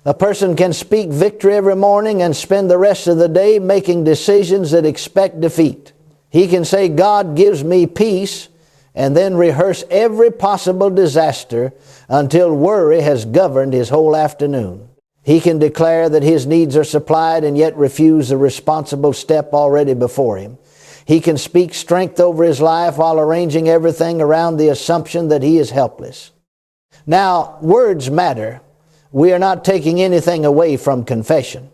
A person can speak victory every morning and spend the rest of the day making decisions that expect defeat. He can say, God gives me peace, and then rehearse every possible disaster until worry has governed his whole afternoon. He can declare that his needs are supplied and yet refuse the responsible step already before him. He can speak strength over his life while arranging everything around the assumption that he is helpless. Now, words matter. We are not taking anything away from confession.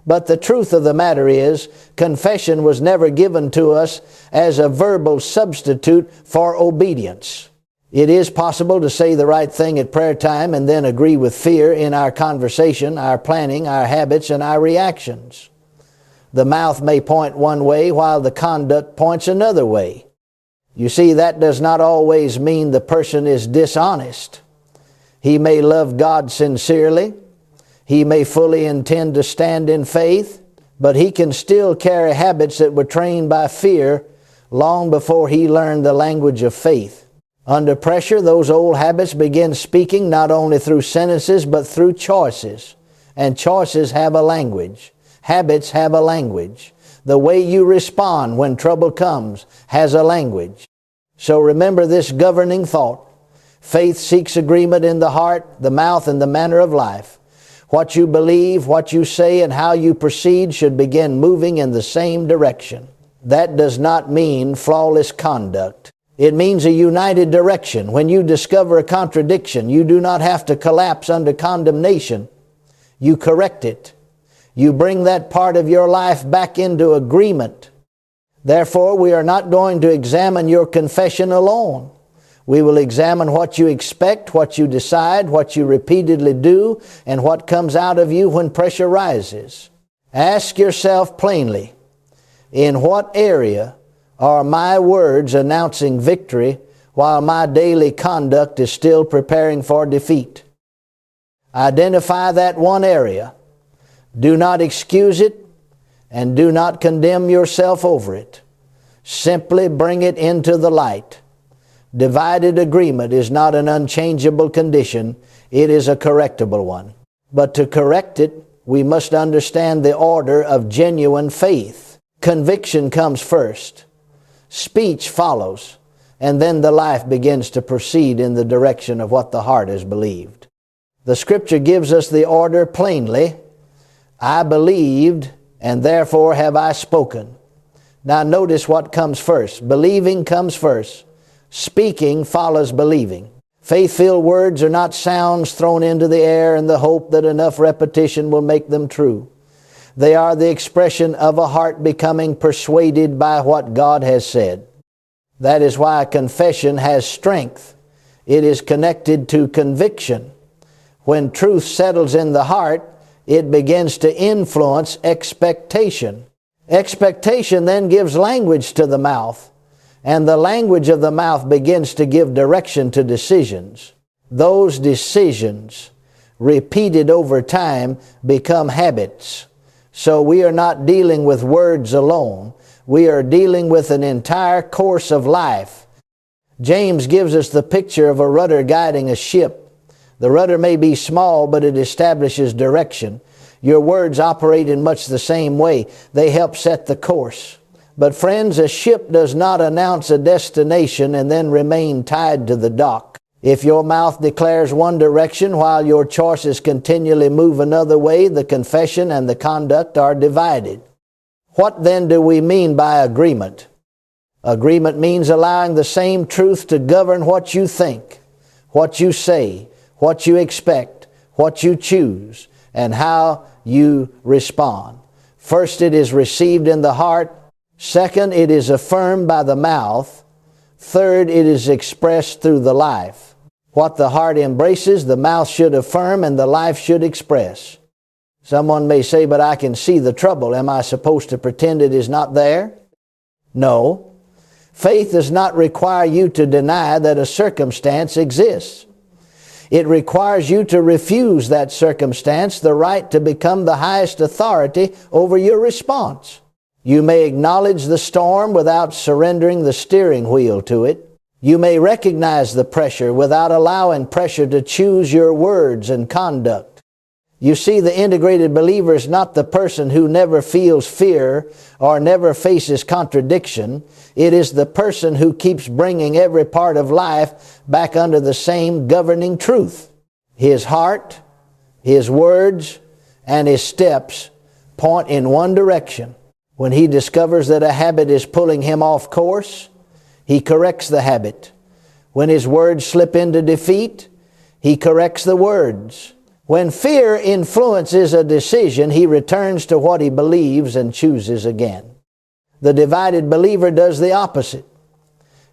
But the truth of the matter is, confession was never given to us as a verbal substitute for obedience. It is possible to say the right thing at prayer time and then agree with fear in our conversation, our planning, our habits, and our reactions. The mouth may point one way while the conduct points another way. You see, that does not always mean the person is dishonest. He may love God sincerely. He may fully intend to stand in faith, but he can still carry habits that were trained by fear long before he learned the language of faith. Under pressure, those old habits begin speaking not only through sentences but through choices. And choices have a language. Habits have a language. The way you respond when trouble comes has a language. So remember this governing thought. Faith seeks agreement in the heart, the mouth, and the manner of life. What you believe, what you say, and how you proceed should begin moving in the same direction. That does not mean flawless conduct. It means a united direction. When you discover a contradiction, you do not have to collapse under condemnation. You correct it. You bring that part of your life back into agreement. Therefore, we are not going to examine your confession alone. We will examine what you expect, what you decide, what you repeatedly do, and what comes out of you when pressure rises. Ask yourself plainly, in what area are my words announcing victory while my daily conduct is still preparing for defeat? Identify that one area. Do not excuse it, and do not condemn yourself over it. Simply bring it into the light. Divided agreement is not an unchangeable condition, it is a correctable one. But to correct it, we must understand the order of genuine faith. Conviction comes first, speech follows, and then the life begins to proceed in the direction of what the heart has believed. The Scripture gives us the order plainly. I believed, and therefore have I spoken. Now notice what comes first. Believing comes first. Speaking follows believing. Faith-filled words are not sounds thrown into the air in the hope that enough repetition will make them true. They are the expression of a heart becoming persuaded by what God has said. That is why confession has strength. It is connected to conviction. When truth settles in the heart, it begins to influence expectation. Expectation then gives language to the mouth. And the language of the mouth begins to give direction to decisions. Those decisions, repeated over time, become habits. So we are not dealing with words alone. We are dealing with an entire course of life. James gives us the picture of a rudder guiding a ship. The rudder may be small, but it establishes direction. Your words operate in much the same way. They help set the course. But friends, a ship does not announce a destination and then remain tied to the dock. If your mouth declares one direction while your choices continually move another way, the confession and the conduct are divided. What then do we mean by agreement? Agreement means allowing the same truth to govern what you think, what you say, what you expect, what you choose, and how you respond. First, it is received in the heart. Second, it is affirmed by the mouth. Third, it is expressed through the life. What the heart embraces, the mouth should affirm and the life should express. Someone may say, but I can see the trouble. Am I supposed to pretend it is not there? No. Faith does not require you to deny that a circumstance exists. It requires you to refuse that circumstance the right to become the highest authority over your response. You may acknowledge the storm without surrendering the steering wheel to it. You may recognize the pressure without allowing pressure to choose your words and conduct. You see, the integrated believer is not the person who never feels fear or never faces contradiction. It is the person who keeps bringing every part of life back under the same governing truth. His heart, his words, and his steps point in one direction. When he discovers that a habit is pulling him off course, he corrects the habit. When his words slip into defeat, he corrects the words. When fear influences a decision, he returns to what he believes and chooses again. The divided believer does the opposite.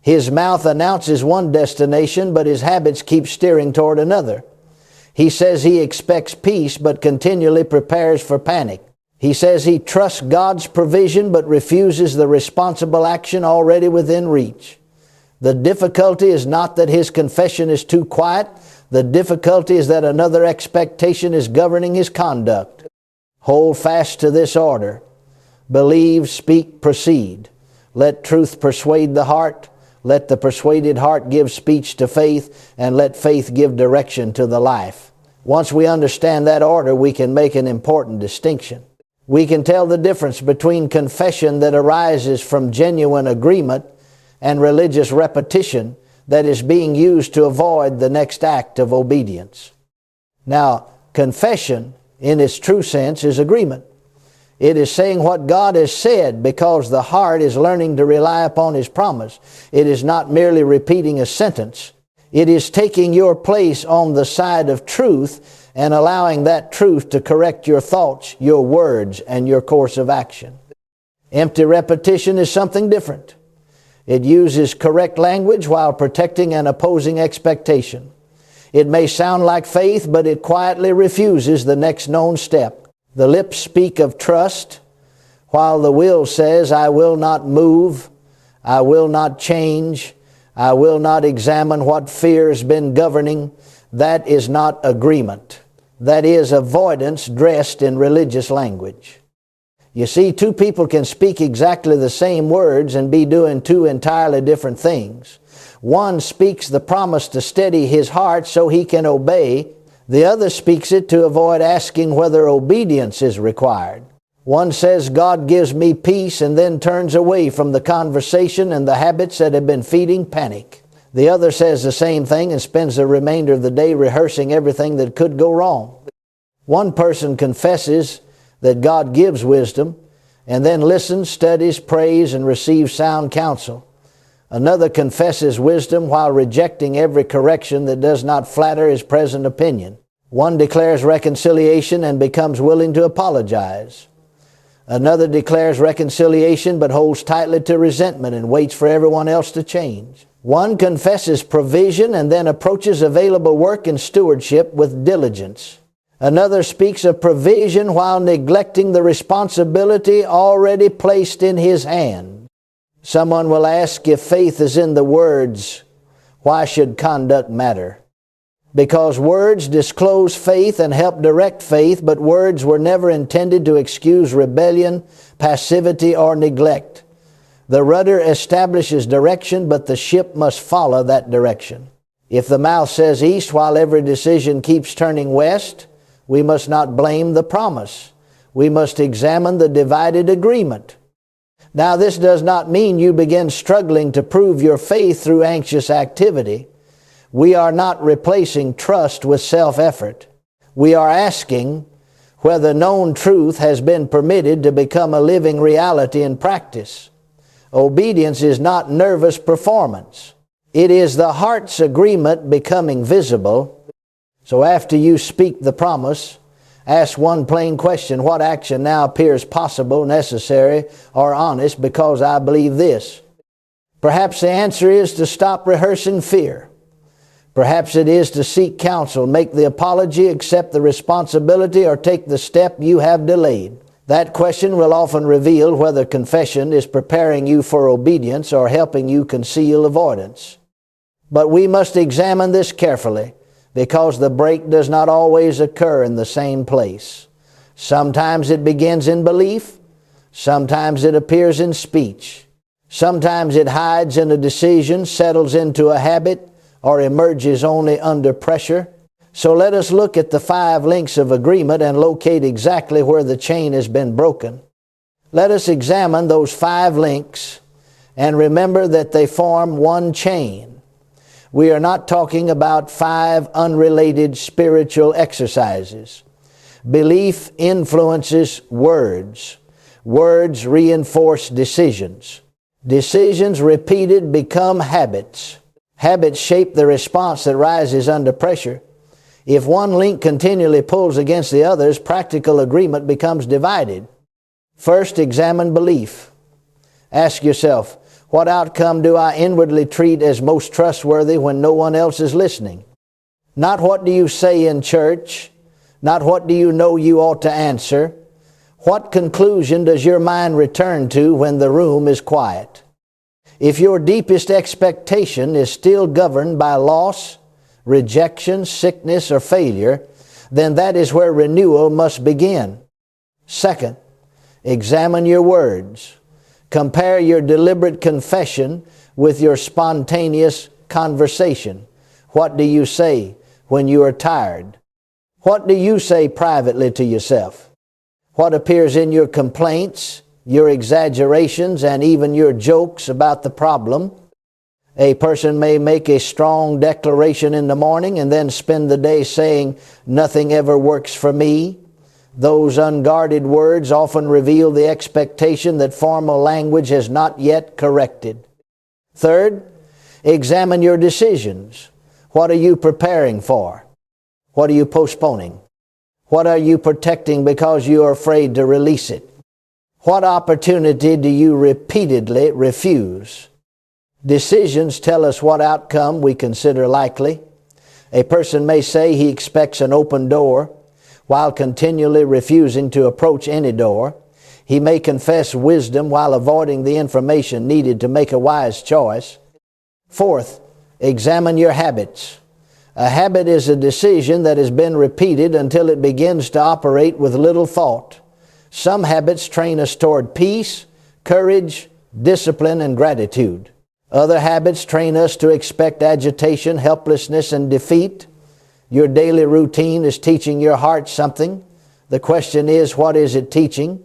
His mouth announces one destination, but his habits keep steering toward another. He says he expects peace, but continually prepares for panic. He says he trusts God's provision, but refuses the responsible action already within reach. The difficulty is not that his confession is too quiet. The difficulty is that another expectation is governing his conduct. Hold fast to this order. Believe, speak, proceed. Let truth persuade the heart. Let the persuaded heart give speech to faith, and let faith give direction to the life. Once we understand that order, we can make an important distinction. We can tell the difference between confession that arises from genuine agreement and religious repetition that is being used to avoid the next act of obedience. Now, confession, in its true sense, is agreement. It is saying what God has said because the heart is learning to rely upon His promise. It is not merely repeating a sentence. It is taking your place on the side of truth and allowing that truth to correct your thoughts, your words, and your course of action. Empty repetition is something different. It uses correct language while protecting an opposing expectation. It may sound like faith, but it quietly refuses the next known step. The lips speak of trust, while the will says, I will not move, I will not change, I will not examine what fear has been governing. That is not agreement. That is avoidance dressed in religious language. You see, two people can speak exactly the same words and be doing two entirely different things. One speaks the promise to steady his heart so he can obey. The other speaks it to avoid asking whether obedience is required. One says, God gives me peace, and then turns away from the conversation and the habits that have been feeding panic. The other says the same thing and spends the remainder of the day rehearsing everything that could go wrong. One person confesses that God gives wisdom, and then listens, studies, prays, and receives sound counsel. Another confesses wisdom while rejecting every correction that does not flatter his present opinion. One declares reconciliation and becomes willing to apologize. Another declares reconciliation but holds tightly to resentment and waits for everyone else to change. One confesses provision and then approaches available work and stewardship with diligence. Another speaks of provision while neglecting the responsibility already placed in his hand. Someone will ask, if faith is in the words, why should conduct matter? Because words disclose faith and help direct faith, but words were never intended to excuse rebellion, passivity, or neglect. The rudder establishes direction, but the ship must follow that direction. If the mouth says east while every decision keeps turning west, we must not blame the promise. We must examine the divided agreement. Now, this does not mean you begin struggling to prove your faith through anxious activity. We are not replacing trust with self-effort. We are asking whether known truth has been permitted to become a living reality in practice. Obedience is not nervous performance. It is the heart's agreement becoming visible. So after you speak the promise, ask one plain question: what action now appears possible, necessary, or honest because I believe this? Perhaps the answer is to stop rehearsing fear. Perhaps it is to seek counsel, make the apology, accept the responsibility, or take the step you have delayed. That question will often reveal whether confession is preparing you for obedience or helping you conceal avoidance. But we must examine this carefully, because the break does not always occur in the same place. Sometimes it begins in belief. Sometimes it appears in speech. Sometimes it hides in a decision, settles into a habit, or emerges only under pressure. So let us look at the 5 links of agreement and locate exactly where the chain has been broken. Let us examine those 5 links and remember that they form one chain. We are not talking about 5 unrelated spiritual exercises. Belief influences words. Words reinforce decisions. Decisions repeated become habits. Habits shape the response that rises under pressure. If one link continually pulls against the others, practical agreement becomes divided. First, examine belief. Ask yourself, what outcome do I inwardly treat as most trustworthy when no one else is listening? Not what do you say in church, not what do you know you ought to answer. What conclusion does your mind return to when the room is quiet? If your deepest expectation is still governed by loss, rejection, sickness, or failure, then that is where renewal must begin. Second, examine your words. Compare your deliberate confession with your spontaneous conversation. What do you say when you are tired? What do you say privately to yourself? What appears in your complaints, your exaggerations, and even your jokes about the problem? A person may make a strong declaration in the morning and then spend the day saying, "Nothing ever works for me." Those unguarded words often reveal the expectation that formal language has not yet corrected. Third, examine your decisions. What are you preparing for? What are you postponing? What are you protecting because you are afraid to release it? What opportunity do you repeatedly refuse? Decisions tell us what outcome we consider likely. A person may say he expects an open door while continually refusing to approach any door. He may confess wisdom while avoiding the information needed to make a wise choice. Fourth, examine your habits. A habit is a decision that has been repeated until it begins to operate with little thought. Some habits train us toward peace, courage, discipline, and gratitude. Other habits train us to expect agitation, helplessness, and defeat. Your daily routine is teaching your heart something. The question is, what is it teaching?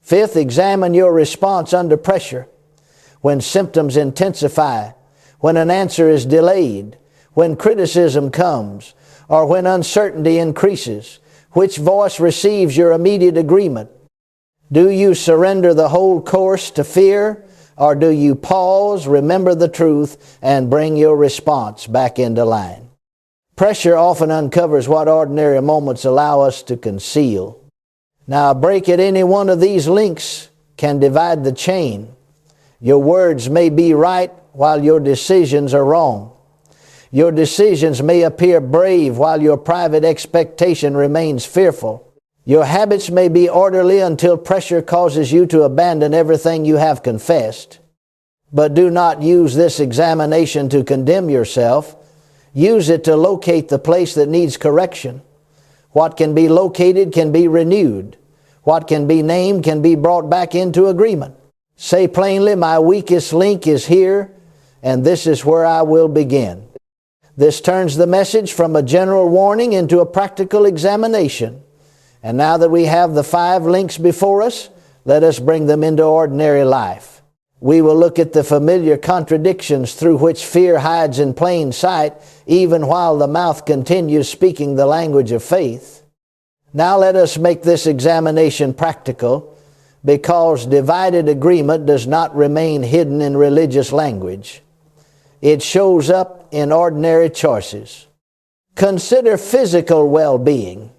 Fifth, examine your response under pressure. When symptoms intensify, when an answer is delayed, when criticism comes, or when uncertainty increases, which voice receives your immediate agreement? Do you surrender the whole course to fear, or do you pause, remember the truth, and bring your response back into line? Pressure often uncovers what ordinary moments allow us to conceal. Now, a break at any one of these links can divide the chain. Your words may be right while your decisions are wrong. Your decisions may appear brave while your private expectation remains fearful. Your habits may be orderly until pressure causes you to abandon everything you have confessed. But do not use this examination to condemn yourself. Use it to locate the place that needs correction. What can be located can be renewed. What can be named can be brought back into agreement. Say plainly, my weakest link is here, and this is where I will begin. This turns the message from a general warning into a practical examination. And now that we have the 5 links before us, let us bring them into ordinary life. We will look at the familiar contradictions through which fear hides in plain sight, even while the mouth continues speaking the language of faith. Now let us make this examination practical, because divided agreement does not remain hidden in religious language. It shows up in ordinary choices. Consider physical well-being.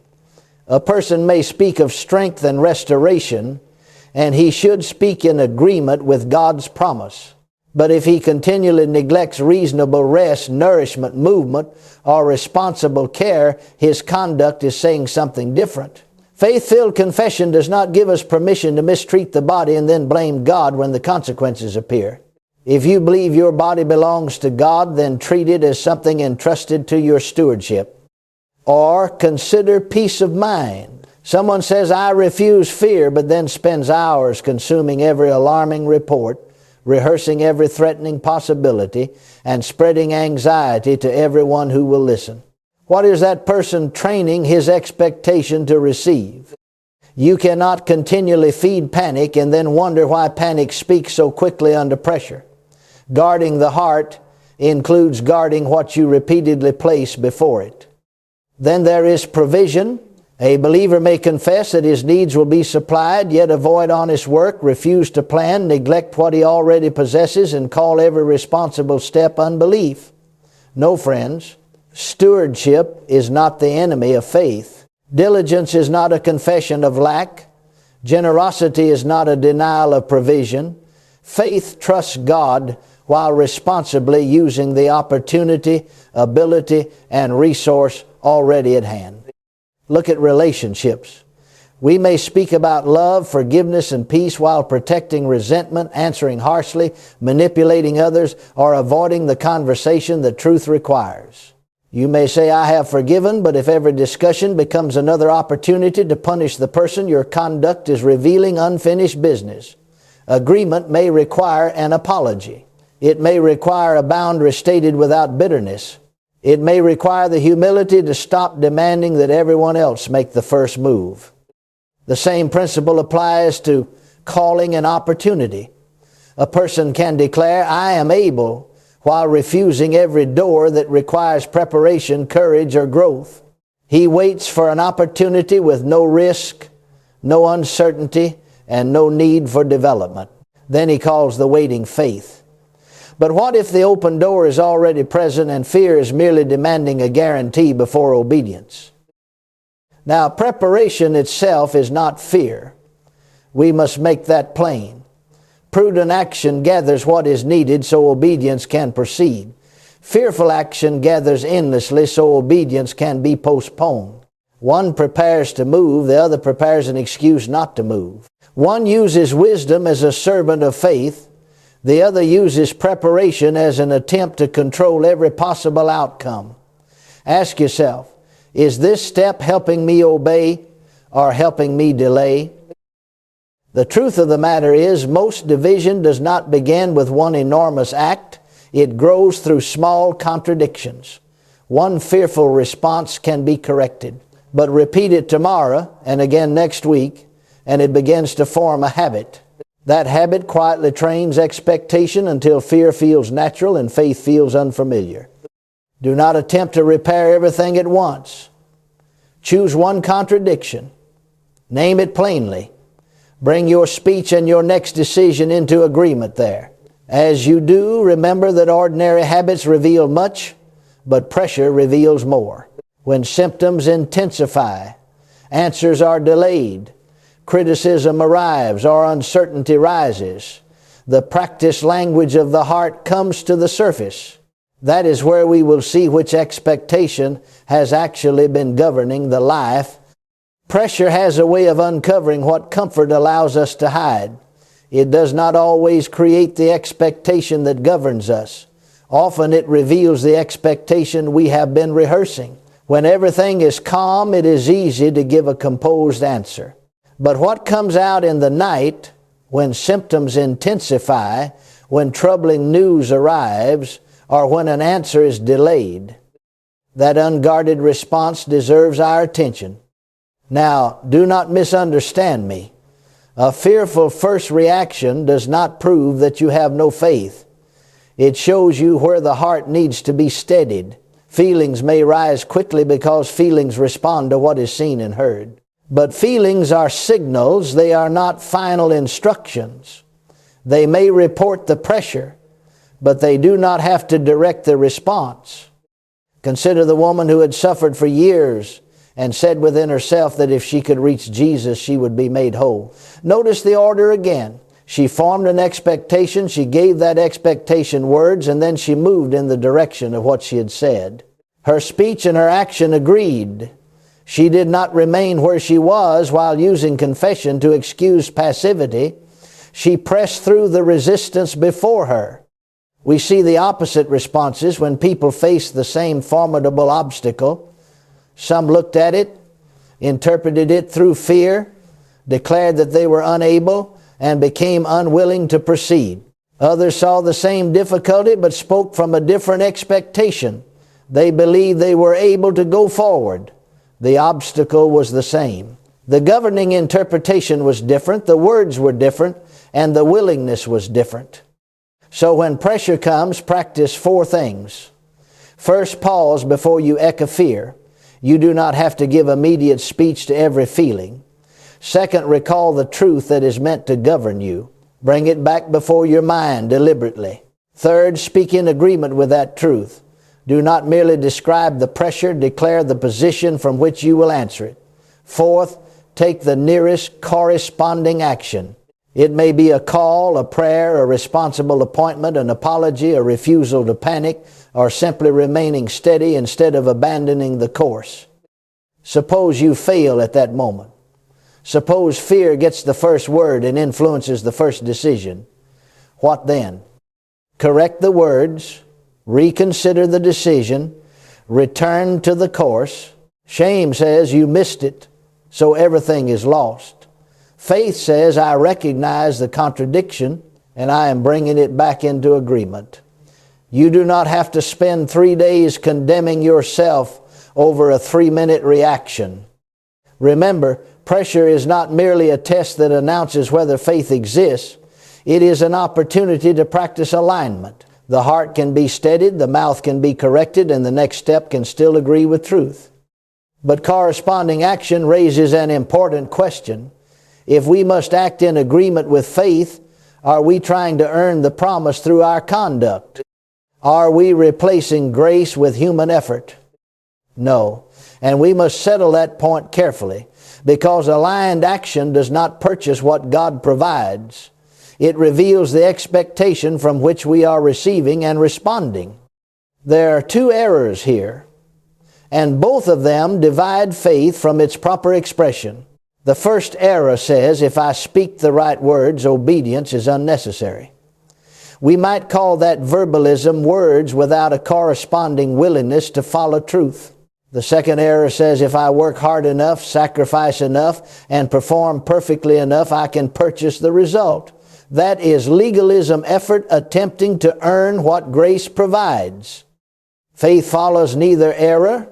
A person may speak of strength and restoration, and he should speak in agreement with God's promise. But if he continually neglects reasonable rest, nourishment, movement, or responsible care, his conduct is saying something different. Faith-filled confession does not give us permission to mistreat the body and then blame God when the consequences appear. If you believe your body belongs to God, then treat it as something entrusted to your stewardship. Or consider peace of mind. Someone says, I refuse fear, but then spends hours consuming every alarming report, rehearsing every threatening possibility, and spreading anxiety to everyone who will listen. What is that person training his expectation to receive? You cannot continually feed panic and then wonder why panic speaks so quickly under pressure. Guarding the heart includes guarding what you repeatedly place before it. Then there is provision. A believer may confess that his needs will be supplied, yet avoid honest work, refuse to plan, neglect what he already possesses, and call every responsible step unbelief. No, friends, stewardship is not the enemy of faith. Diligence is not a confession of lack. Generosity is not a denial of provision. Faith trusts God while responsibly using the opportunity, ability, and resource already at hand. Look at relationships. We may speak about love, forgiveness, and peace while protecting resentment, answering harshly, manipulating others, or avoiding the conversation the truth requires. You may say, I have forgiven, but if every discussion becomes another opportunity to punish the person, your conduct is revealing unfinished business. Agreement may require an apology. It may require a boundary stated without bitterness. It may require the humility to stop demanding that everyone else make the first move. The same principle applies to calling an opportunity. A person can declare, I am able, while refusing every door that requires preparation, courage, or growth. He waits for an opportunity with no risk, no uncertainty, and no need for development. Then he calls the waiting faith. But what if the open door is already present and fear is merely demanding a guarantee before obedience? Now, preparation itself is not fear. We must make that plain. Prudent action gathers what is needed so obedience can proceed. Fearful action gathers endlessly so obedience can be postponed. One prepares to move, the other prepares an excuse not to move. One uses wisdom as a servant of faith, the other uses preparation as an attempt to control every possible outcome. Ask yourself, is this step helping me obey or helping me delay? The truth of the matter is, most division does not begin with one enormous act. It grows through small contradictions. One fearful response can be corrected, but repeat it tomorrow and again next week, and it begins to form a habit. That habit quietly trains expectation until fear feels natural and faith feels unfamiliar. Do not attempt to repair everything at once. Choose one contradiction. Name it plainly. Bring your speech and your next decision into agreement there. As you do, remember that ordinary habits reveal much, but pressure reveals more. When symptoms intensify, answers are delayed, criticism arrives, or uncertainty rises, the practiced language of the heart comes to the surface. That is where we will see which expectation has actually been governing the life. Pressure has a way of uncovering what comfort allows us to hide. It does not always create the expectation that governs us. Often it reveals the expectation we have been rehearsing. When everything is calm, it is easy to give a composed answer. But what comes out in the night, when symptoms intensify, when troubling news arrives, or when an answer is delayed, that unguarded response deserves our attention. Now, do not misunderstand me. A fearful first reaction does not prove that you have no faith. It shows you where the heart needs to be steadied. Feelings may rise quickly because feelings respond to what is seen and heard. But feelings are signals, they are not final instructions. They may report the pressure, but they do not have to direct the response. Consider the woman who had suffered for years and said within herself that if she could reach Jesus, she would be made whole. Notice the order again. She formed an expectation, she gave that expectation words, and then she moved in the direction of what she had said. Her speech and her action agreed. She did not remain where she was while using confession to excuse passivity. She pressed through the resistance before her. We see the opposite responses when people face the same formidable obstacle. Some looked at it, interpreted it through fear, declared that they were unable, and became unwilling to proceed. Others saw the same difficulty but spoke from a different expectation. They believed they were able to go forward. The obstacle was the same. The governing interpretation was different, the words were different, and the willingness was different. So when pressure comes, practice 4 things. First, pause before you echo fear. You do not have to give immediate speech to every feeling. Second, recall the truth that is meant to govern you. Bring it back before your mind deliberately. Third, speak in agreement with that truth. Do not merely describe the pressure, declare the position from which you will answer it. Fourth, take the nearest corresponding action. It may be a call, a prayer, a responsible appointment, an apology, a refusal to panic, or simply remaining steady instead of abandoning the course. Suppose you fail at that moment. Suppose fear gets the first word and influences the first decision. What then? Correct the words, reconsider the decision, return to the course. Shame says you missed it, so everything is lost. Faith says I recognize the contradiction and I am bringing it back into agreement. You do not have to spend 3 days condemning yourself over a 3-minute reaction. Remember, pressure is not merely a test that announces whether faith exists. It is an opportunity to practice alignment. The heart can be steadied, the mouth can be corrected, and the next step can still agree with truth. But corresponding action raises an important question. If we must act in agreement with faith, are we trying to earn the promise through our conduct? Are we replacing grace with human effort? No. And we must settle that point carefully, because aligned action does not purchase what God provides. It reveals the expectation from which we are receiving and responding. There are 2 errors here, and both of them divide faith from its proper expression. The first error says, if I speak the right words, obedience is unnecessary. We might call that verbalism, words without a corresponding willingness to follow truth. The second error says, if I work hard enough, sacrifice enough, and perform perfectly enough, I can purchase the result. That is legalism effort attempting to earn what grace provides. Faith follows neither error.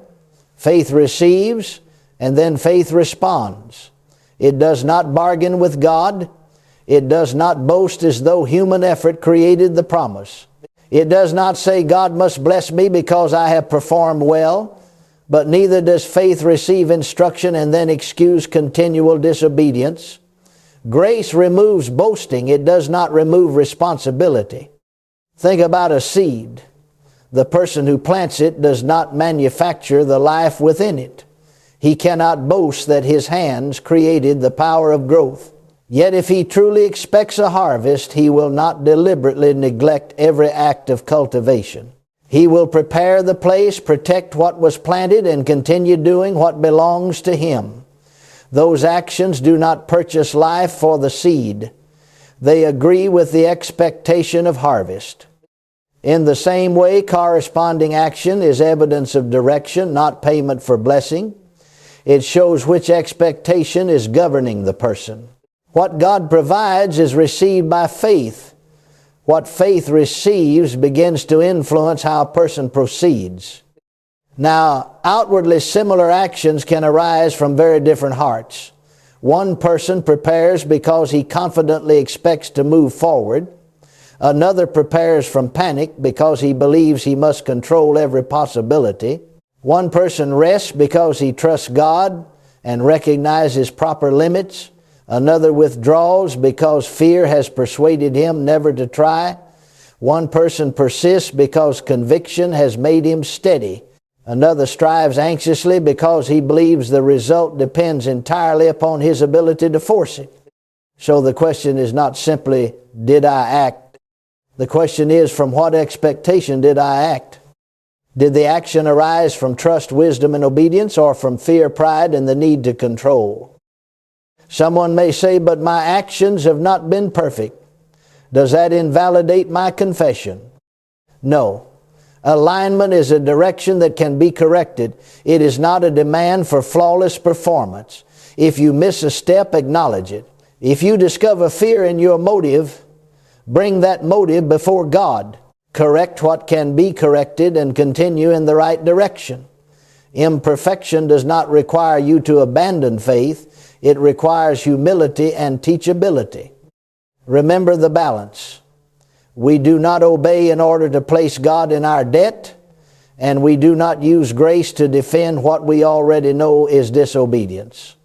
Faith receives, and then faith responds. It does not bargain with God. It does not boast as though human effort created the promise. It does not say God must bless me because I have performed well, but neither does faith receive instruction and then excuse continual disobedience. Grace removes boasting. It does not remove responsibility. Think about a seed. The person who plants it does not manufacture the life within it. He cannot boast that his hands created the power of growth. Yet if he truly expects a harvest, he will not deliberately neglect every act of cultivation. He will prepare the place, protect what was planted, and continue doing what belongs to him. Those actions do not purchase life for the seed. They agree with the expectation of harvest. In the same way, corresponding action is evidence of direction, not payment for blessing. It shows which expectation is governing the person. What God provides is received by faith. What faith receives begins to influence how a person proceeds. Now, outwardly similar actions can arise from very different hearts. One person prepares because he confidently expects to move forward. Another prepares from panic because he believes he must control every possibility. One person rests because he trusts God and recognizes proper limits. Another withdraws because fear has persuaded him never to try. One person persists because conviction has made him steady. Another strives anxiously because he believes the result depends entirely upon his ability to force it. So the question is not simply, did I act? The question is, from what expectation did I act? Did the action arise from trust, wisdom, and obedience, or from fear, pride, and the need to control? Someone may say, but my actions have not been perfect. Does that invalidate my confession? No. Alignment is a direction that can be corrected. It is not a demand for flawless performance. If you miss a step, acknowledge it. If you discover fear in your motive, bring that motive before God. correct what can be corrected, and continue in the right direction. Imperfection does not require you to abandon faith. It requires humility and teachability. Remember the balance. We do not obey in order to place God in our debt, and we do not use grace to defend what we already know is disobedience.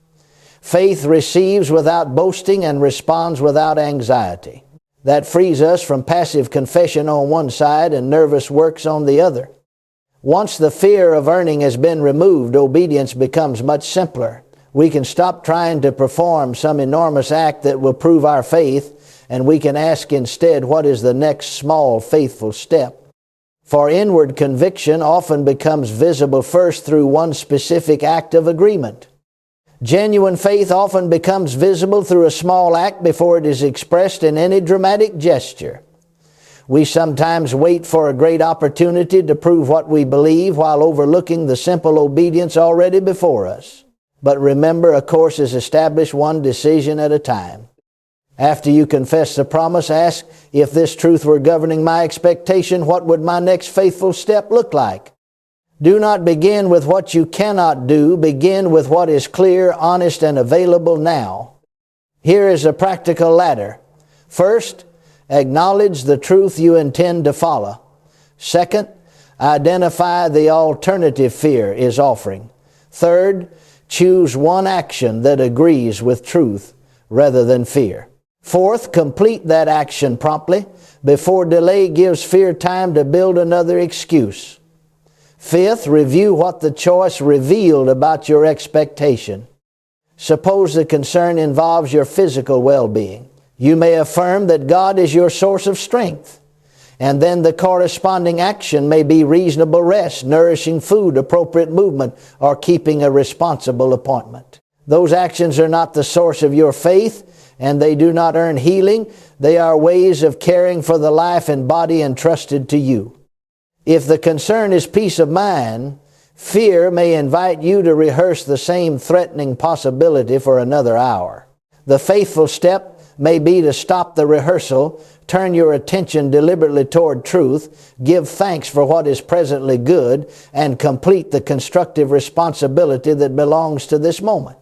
Faith receives without boasting and responds without anxiety. That frees us from passive confession on one side and nervous works on the other. Once the fear of earning has been removed, obedience becomes much simpler. We can stop trying to perform some enormous act that will prove our faith, and we can ask instead, what is the next small faithful step? For inward conviction often becomes visible first through one specific act of agreement. Genuine faith often becomes visible through a small act before it is expressed in any dramatic gesture. We sometimes wait for a great opportunity to prove what we believe while overlooking the simple obedience already before us. But remember, a course is established one decision at a time. After you confess the promise, ask, if this truth were governing my expectation, what would my next faithful step look like? Do not begin with what you cannot do. Begin with what is clear, honest, and available now. Here is a practical ladder. First, acknowledge the truth you intend to follow. Second, identify the alternative fear is offering. Third, choose one action that agrees with truth rather than fear. Fourth, complete that action promptly before delay gives fear time to build another excuse. Fifth, review what the choice revealed about your expectation. Suppose the concern involves your physical well-being. You may affirm that God is your source of strength, and then the corresponding action may be reasonable rest, nourishing food, appropriate movement, or keeping a responsible appointment. Those actions are not the source of your faith, and they do not earn healing. They are ways of caring for the life and body entrusted to you. If the concern is peace of mind, fear may invite you to rehearse the same threatening possibility for another hour. The faithful step may be to stop the rehearsal, turn your attention deliberately toward truth, give thanks for what is presently good, and complete the constructive responsibility that belongs to this moment.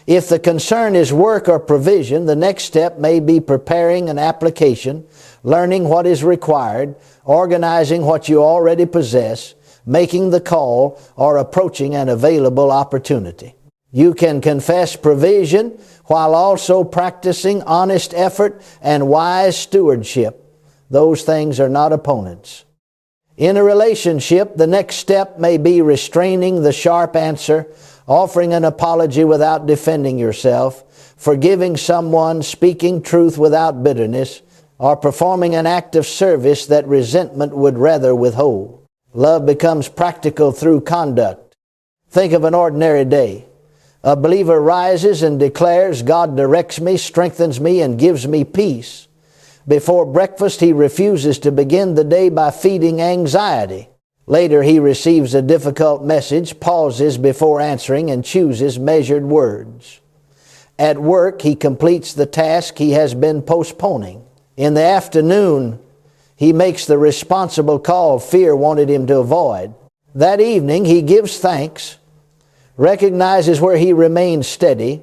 If the concern is work or provision, the next step may be preparing an application, learning what is required, organizing what you already possess, making the call, or approaching an available opportunity. You can confess provision while also practicing honest effort and wise stewardship. Those things are not opponents. In a relationship, the next step may be restraining the sharp answer, offering an apology without defending yourself, forgiving someone, speaking truth without bitterness, or performing an act of service that resentment would rather withhold. Love becomes practical through conduct. Think of an ordinary day. A believer rises and declares, God directs me, strengthens me, and gives me peace. Before breakfast, he refuses to begin the day by feeding anxiety. Later, he receives a difficult message, pauses before answering, and chooses measured words. At work, he completes the task he has been postponing. In the afternoon, he makes the responsible call fear wanted him to avoid. That evening, he gives thanks, recognizes where he remains steady,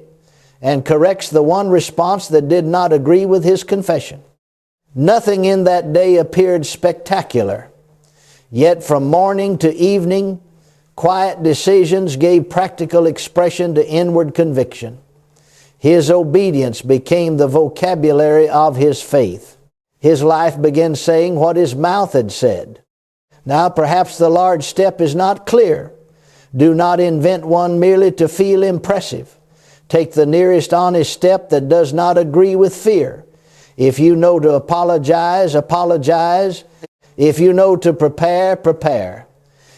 and corrects the one response that did not agree with his confession. Nothing in that day appeared spectacular. Yet from morning to evening, quiet decisions gave practical expression to inward conviction. His obedience became the vocabulary of his faith. His life began saying what his mouth had said. Now perhaps the large step is not clear. Do not invent one merely to feel impressive. Take the nearest honest step that does not agree with fear. If you know to apologize, apologize. If you know to prepare, prepare.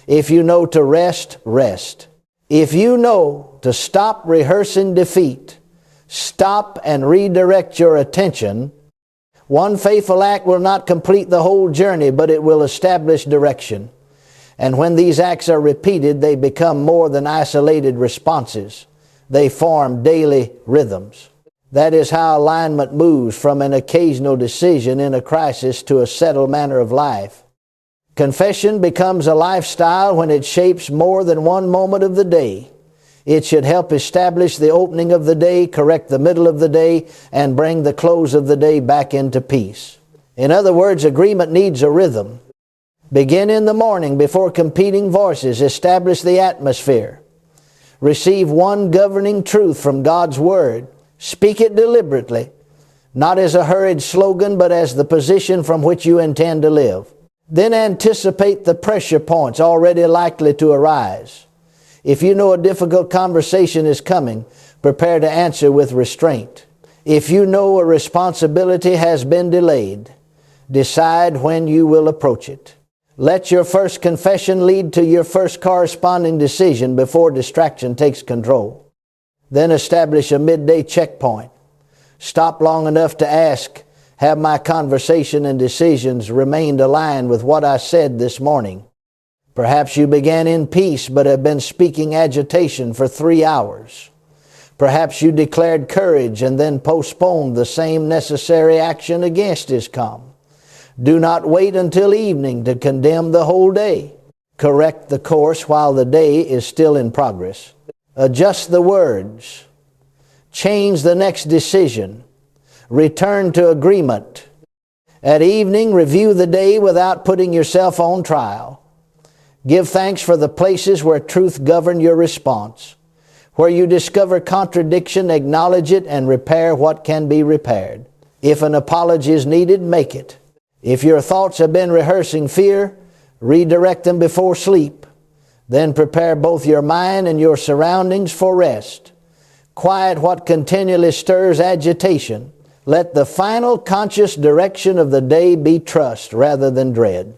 If you know to rest, rest. If you know to stop rehearsing defeat, stop and redirect your attention. One faithful act will not complete the whole journey, but it will establish direction. And when these acts are repeated, they become more than isolated responses. They form daily rhythms. That is how alignment moves from an occasional decision in a crisis to a settled manner of life. Confession becomes a lifestyle when it shapes more than one moment of the day. It should help establish the opening of the day, correct the middle of the day, and bring the close of the day back into peace. In other words, agreement needs a rhythm. Begin in the morning before competing voices. Establish the atmosphere. Receive one governing truth from God's Word. Speak it deliberately, not as a hurried slogan, but as the position from which you intend to live. Then anticipate the pressure points already likely to arise. If you know a difficult conversation is coming, prepare to answer with restraint. If you know a responsibility has been delayed, decide when you will approach it. Let your first confession lead to your first corresponding decision before distraction takes control. Then establish a midday checkpoint. Stop long enough to ask, have my conversation and decisions remained aligned with what I said this morning? Perhaps you began in peace but have been speaking agitation for 3 hours. Perhaps you declared courage and then postponed the same necessary action against his calm. Do not wait until evening to condemn the whole day. Correct the course while the day is still in progress. Adjust the words. Change the next decision. Return to agreement. At evening, review the day without putting yourself on trial. Give thanks for the places where truth governed your response. Where you discover contradiction, acknowledge it and repair what can be repaired. If an apology is needed, make it. If your thoughts have been rehearsing fear, redirect them before sleep. Then prepare both your mind and your surroundings for rest. Quiet what continually stirs agitation. Let the final conscious direction of the day be trust rather than dread.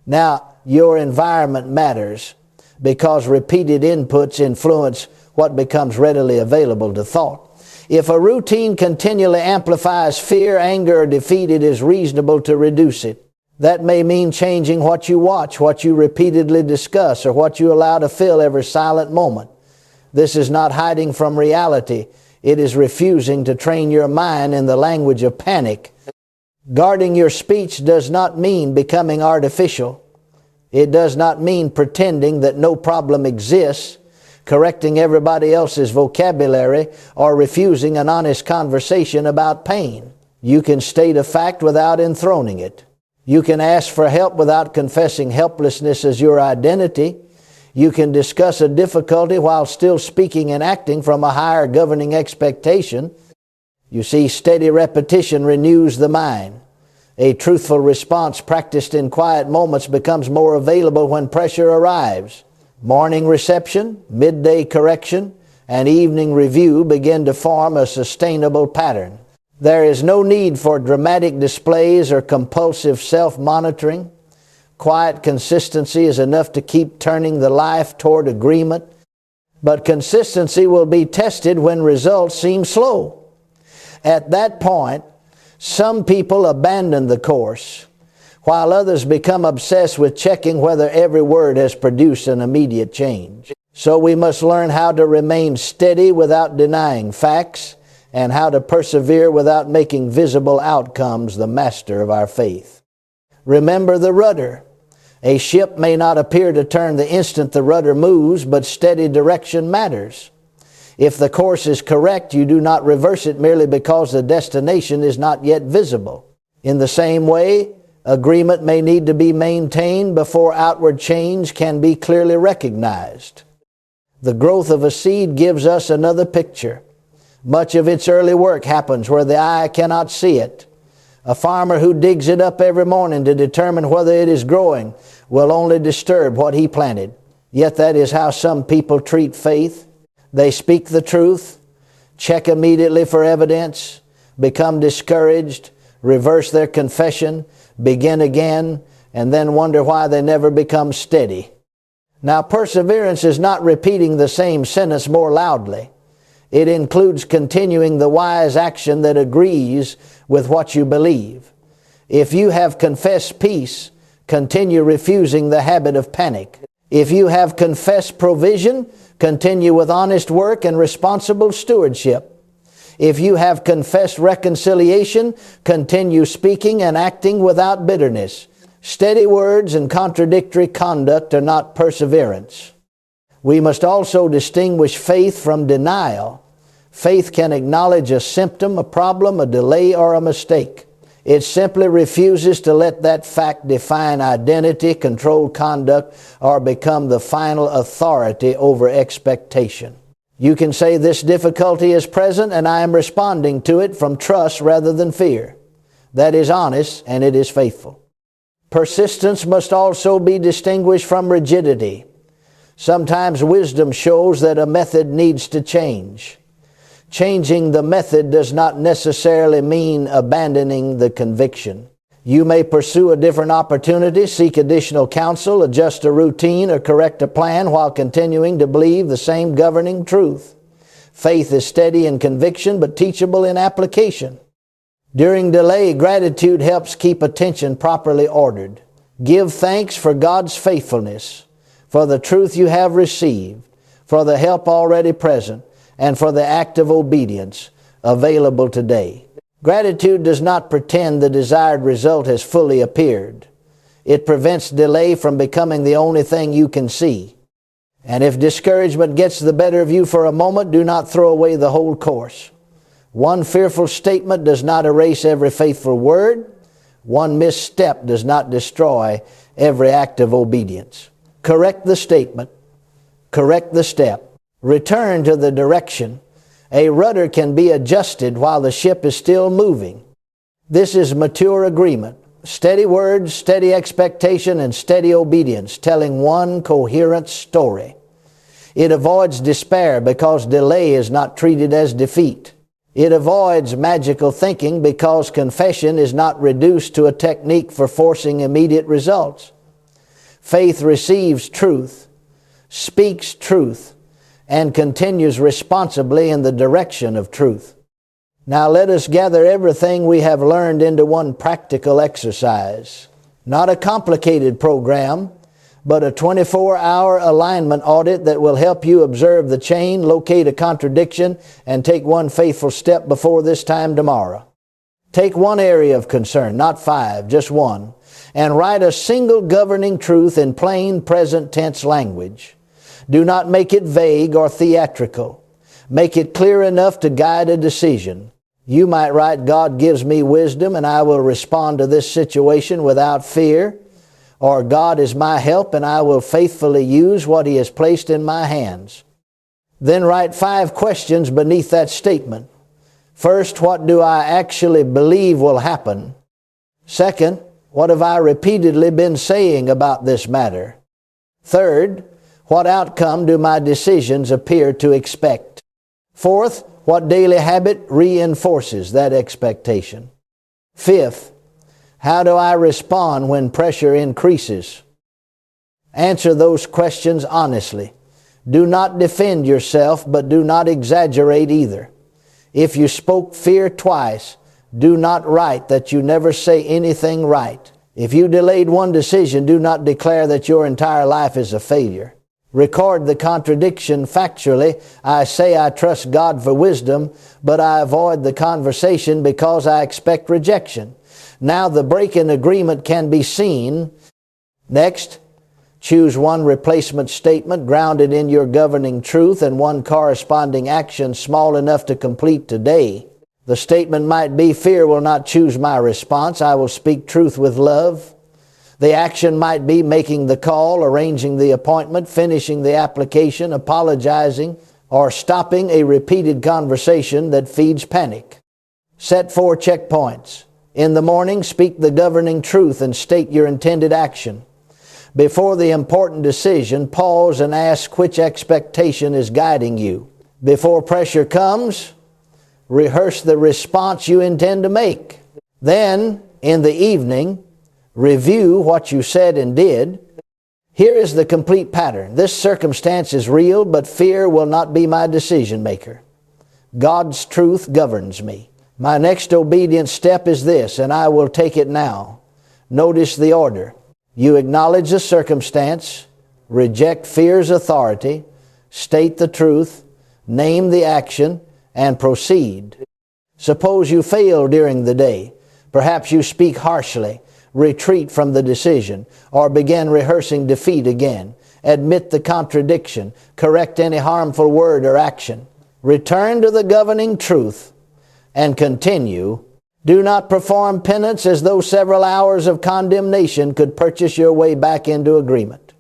Now, your environment matters because repeated inputs influence what becomes readily available to thought. If a routine continually amplifies fear, anger, or defeat, it is reasonable to reduce it. That may mean changing what you watch, what you repeatedly discuss, or what you allow to fill every silent moment. This is not hiding from reality. It is refusing to train your mind in the language of panic. Guarding your speech does not mean becoming artificial. It does not mean pretending that no problem exists, correcting everybody else's vocabulary, or refusing an honest conversation about pain. You can state a fact without enthroning it. You can ask for help without confessing helplessness as your identity. You can discuss a difficulty while still speaking and acting from a higher governing expectation. You see, steady repetition renews the mind. A truthful response practiced in quiet moments becomes more available when pressure arrives. Morning reception, midday correction, and evening review begin to form a sustainable pattern. There is no need for dramatic displays or compulsive self-monitoring. Quiet consistency is enough to keep turning the life toward agreement. But consistency will be tested when results seem slow. At that point, some people abandon the course, while others become obsessed with checking whether every word has produced an immediate change. So we must learn how to remain steady without denying facts, and how to persevere without making visible outcomes the master of our faith. Remember the rudder. A ship may not appear to turn the instant the rudder moves, but steady direction matters. If the course is correct, you do not reverse it merely because the destination is not yet visible. In the same way, agreement may need to be maintained before outward change can be clearly recognized. The growth of a seed gives us another picture. Much of its early work happens where the eye cannot see it. A farmer who digs it up every morning to determine whether it is growing will only disturb what he planted. Yet that is how some people treat faith. They speak the truth, check immediately for evidence, become discouraged, reverse their confession, begin again, and then wonder why they never become steady. Now, perseverance is not repeating the same sentence more loudly. It includes continuing the wise action that agrees with what you believe. If you have confessed peace, continue refusing the habit of panic. If you have confessed provision, continue with honest work and responsible stewardship. If you have confessed reconciliation, continue speaking and acting without bitterness. Steady words and contradictory conduct are not perseverance. We must also distinguish faith from denial. Faith can acknowledge a symptom, a problem, a delay, or a mistake. It simply refuses to let that fact define identity, control conduct, or become the final authority over expectation. You can say this difficulty is present and I am responding to it from trust rather than fear. That is honest and it is faithful. Persistence must also be distinguished from rigidity. Sometimes wisdom shows that a method needs to change. Changing the method does not necessarily mean abandoning the conviction. You may pursue a different opportunity, seek additional counsel, adjust a routine, or correct a plan while continuing to believe the same governing truth. Faith is steady in conviction but teachable in application. During delay, gratitude helps keep attention properly ordered. Give thanks for God's faithfulness, for the truth you have received, for the help already present, and for the act of obedience available today. Gratitude does not pretend the desired result has fully appeared. It prevents delay from becoming the only thing you can see. And if discouragement gets the better of you for a moment, do not throw away the whole course. One fearful statement does not erase every faithful word. One misstep does not destroy every act of obedience. Correct the statement. Correct the step. Return to the direction. A rudder can be adjusted while the ship is still moving. This is mature agreement. Steady words, steady expectation, and steady obedience, telling one coherent story. It avoids despair because delay is not treated as defeat. It avoids magical thinking because confession is not reduced to a technique for forcing immediate results. Faith receives truth, speaks truth, and continues responsibly in the direction of truth. Now let us gather everything we have learned into one practical exercise. Not a complicated program, but a 24-hour alignment audit that will help you observe the chain, locate a contradiction, and take one faithful step before this time tomorrow. Take one area of concern, not 5, just one, and write a single governing truth in plain present tense language. Do not make it vague or theatrical. Make it clear enough to guide a decision. You might write, God gives me wisdom and I will respond to this situation without fear. Or God is my help and I will faithfully use what He has placed in my hands. Then write 5 questions beneath that statement. First, what do I actually believe will happen? Second, what have I repeatedly been saying about this matter? Third, what outcome do my decisions appear to expect? Fourth, what daily habit reinforces that expectation? Fifth, how do I respond when pressure increases? Answer those questions honestly. Do not defend yourself, but do not exaggerate either. If you spoke fear twice, do not write that you never say anything right. If you delayed one decision, do not declare that your entire life is a failure. Record the contradiction factually. I say I trust God for wisdom, but I avoid the conversation because I expect rejection. Now the break in agreement can be seen. Next, choose one replacement statement grounded in your governing truth and one corresponding action small enough to complete today. The statement might be, fear will not choose my response. I will speak truth with love. The action might be making the call, arranging the appointment, finishing the application, apologizing, or stopping a repeated conversation that feeds panic. Set 4 checkpoints. In the morning, speak the governing truth and state your intended action. Before the important decision, pause and ask which expectation is guiding you. Before pressure comes, rehearse the response you intend to make. Then, in the evening, review what you said and did. Here is the complete pattern. This circumstance is real, but fear will not be my decision maker. God's truth governs me. My next obedient step is this, and I will take it now. Notice the order. You acknowledge the circumstance, reject fear's authority, state the truth, name the action, and proceed. Suppose you fail during the day. Perhaps you speak harshly, retreat from the decision, or begin rehearsing defeat again. Admit the contradiction. Correct any harmful word or action. Return to the governing truth and continue. Do not perform penance as though several hours of condemnation could purchase your way back into agreement.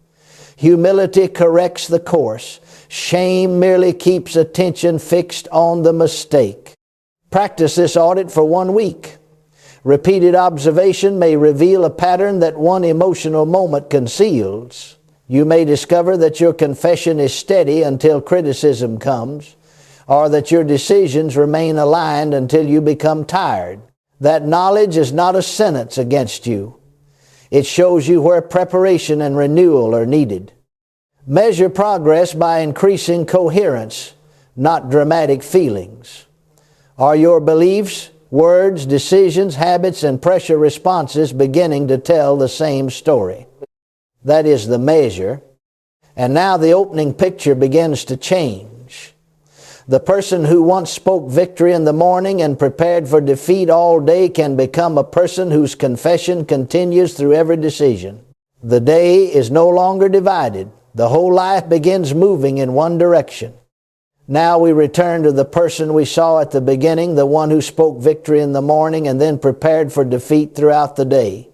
Humility corrects the course. Shame merely keeps attention fixed on the mistake. Practice this audit for 1 week. Repeated observation may reveal a pattern that one emotional moment conceals. You may discover that your confession is steady until criticism comes, or that your decisions remain aligned until you become tired. That knowledge is not a sentence against you. It shows you where preparation and renewal are needed. Measure progress by increasing coherence, not dramatic feelings. Are your beliefs, words, decisions, habits, and pressure responses beginning to tell the same story? That is the measure. And now the opening picture begins to change. The person who once spoke victory in the morning and prepared for defeat all day can become a person whose confession continues through every decision. The day is no longer divided. The whole life begins moving in one direction. Now we return to the person we saw at the beginning, the one who spoke victory in the morning and then prepared for defeat throughout the day.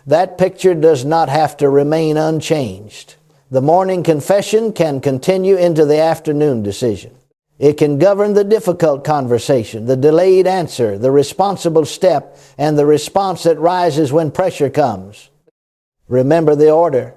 That picture does not have to remain unchanged. The morning confession can continue into the afternoon decision. It can govern the difficult conversation, the delayed answer, the responsible step, and the response that rises when pressure comes. Remember the order.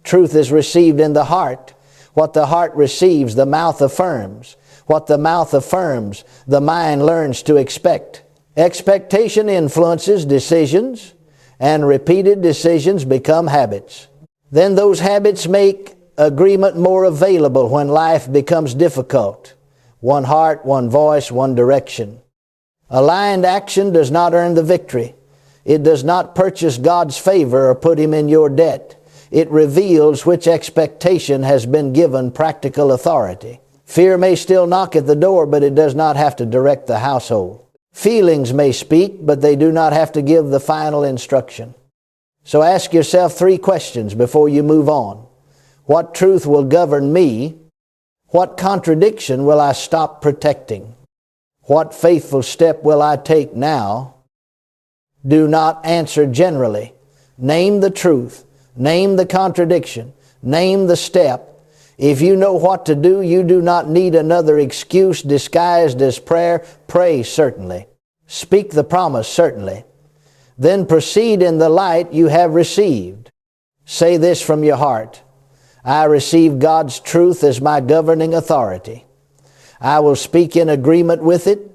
Truth is received in the heart. What the heart receives, the mouth affirms. What the mouth affirms, the mind learns to expect. Expectation influences decisions, and repeated decisions become habits. Then those habits make agreement more available when life becomes difficult. One heart, one voice, one direction. Aligned action does not earn the victory. It does not purchase God's favor or put Him in your debt. It reveals which expectation has been given practical authority. Fear may still knock at the door, but it does not have to direct the household. Feelings may speak, but they do not have to give the final instruction. So ask yourself 3 questions before you move on. What truth will govern me? What contradiction will I stop protecting? What faithful step will I take now? Do not answer generally. Name the truth. Name the contradiction. Name the step. If you know what to do, you do not need another excuse disguised as prayer. Pray certainly. Speak the promise certainly. Then proceed in the light you have received. Say this from your heart. I receive God's truth as my governing authority. I will speak in agreement with it.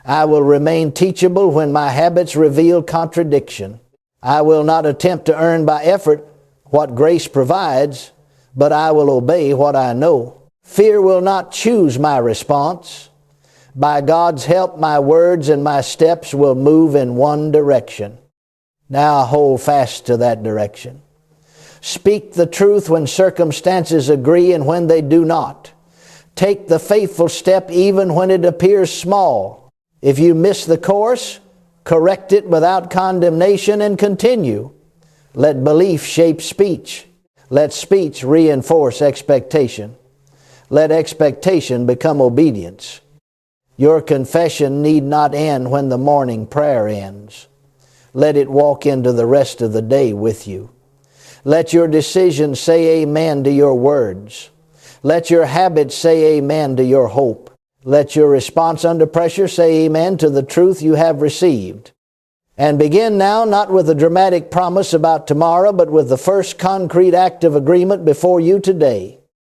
I will remain teachable when my habits reveal contradiction. I will not attempt to earn by effort what grace provides, but I will obey what I know. Fear will not choose my response. By God's help, my words and my steps will move in one direction. Now hold fast to that direction. Speak the truth when circumstances agree and when they do not. Take the faithful step even when it appears small. If you miss the course, correct it without condemnation and continue. Let belief shape speech. Let speech reinforce expectation. Let expectation become obedience. Your confession need not end when the morning prayer ends. Let it walk into the rest of the day with you. Let your decisions say amen to your words. Let your habits say amen to your hope. Let your response under pressure say amen to the truth you have received. And begin now not with a dramatic promise about tomorrow, but with the first concrete act of agreement before you today.